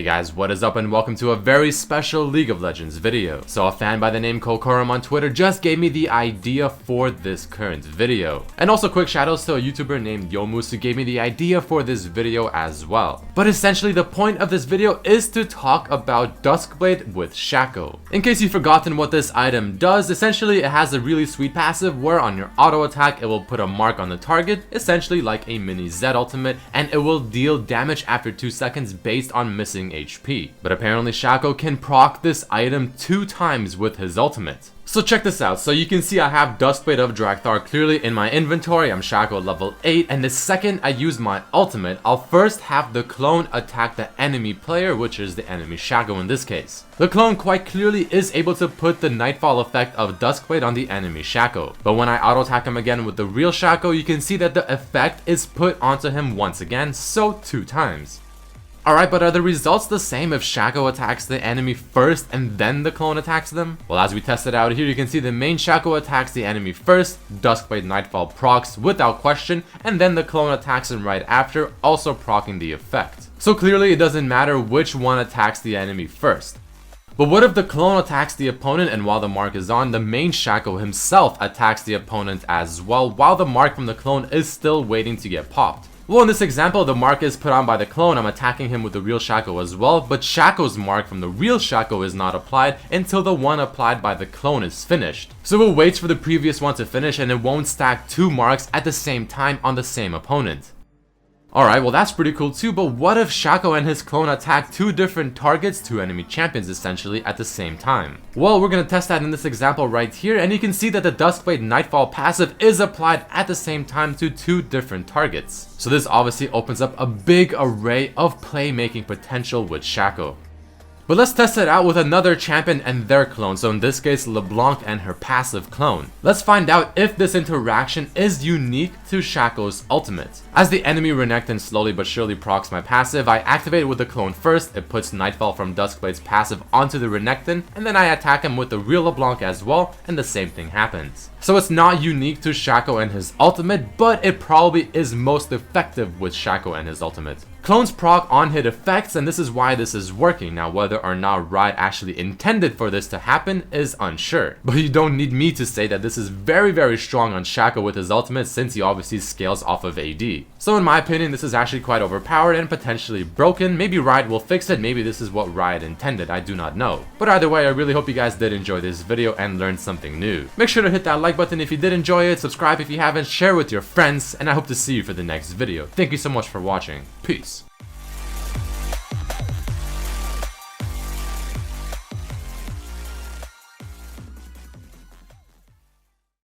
Hey guys, what is up and welcome to a very special League of Legends video. So a fan by the name Kokorum on Twitter just gave me the idea for this current video. And also quick shoutouts to a YouTuber named Yomus who gave me the idea for this video as well. But essentially the point of this video is to talk about Duskblade with Shaco. In case you've forgotten what this item does, essentially it has a really sweet passive where on your auto attack it will put a mark on the target, essentially like a mini Z ultimate, and it will deal damage after 2 seconds based on missing HP. But apparently Shaco can proc this item 2 times with his ultimate. So check this out. So you can see I have Duskblade of Drakthar clearly in my inventory. I'm Shaco level 8, and the second I use my ultimate, I'll first have the clone attack the enemy player, which is the enemy Shaco in this case. The clone quite clearly is able to put the Nightfall effect of Duskblade on the enemy Shaco. But when I auto attack him again with the real Shaco, you can see that the effect is put onto him once again, so 2 times. Alright, but are the results the same if Shaco attacks the enemy first and then the clone attacks them? Well, as we test it out here, you can see the main Shaco attacks the enemy first, Duskblade Nightfall procs without question, and then the clone attacks him right after, also proccing the effect. So clearly it doesn't matter which one attacks the enemy first. But what if the clone attacks the opponent and while the mark is on, the main Shaco himself attacks the opponent as well while the mark from the clone is still waiting to get popped? Well, in this example, the mark is put on by the clone, I'm attacking him with the real Shaco as well, but Shaco's mark from the real Shaco is not applied until the one applied by the clone is finished. So it waits for the previous one to finish and it won't stack 2 marks at the same time on the same opponent. Alright, well that's pretty cool too, but what if Shaco and his clone attack 2 different targets, 2 enemy champions essentially, at the same time? Well, we're gonna test that in this example right here, and you can see that the Duskblade Nightfall passive is applied at the same time to 2 different targets. So this obviously opens up a big array of playmaking potential with Shaco. But let's test it out with another champion and their clone, so in this case LeBlanc and her passive clone. Let's find out if this interaction is unique to Shaco's ultimate. As the enemy Renekton slowly but surely procs my passive, I activate it with the clone first, it puts Nightfall from Duskblade's passive onto the Renekton, and then I attack him with the real LeBlanc as well, and the same thing happens. So it's not unique to Shaco and his ultimate, but it probably is most effective with Shaco and his ultimate. Clones proc on hit effects, and this is why this is working. Now whether or not Riot actually intended for this to happen is unsure. But you don't need me to say that this is very strong on Shaco with his ultimate, since he obviously scales off of AD. So in my opinion, this is actually quite overpowered and potentially broken. Maybe Riot will fix it, maybe this is what Riot intended, I do not know. But either way, I really hope you guys did enjoy this video and learned something new. Make sure to hit that like button if you did enjoy it, subscribe if you haven't, share with your friends, and I hope to see you for the next video. Thank you so much for watching. Peace.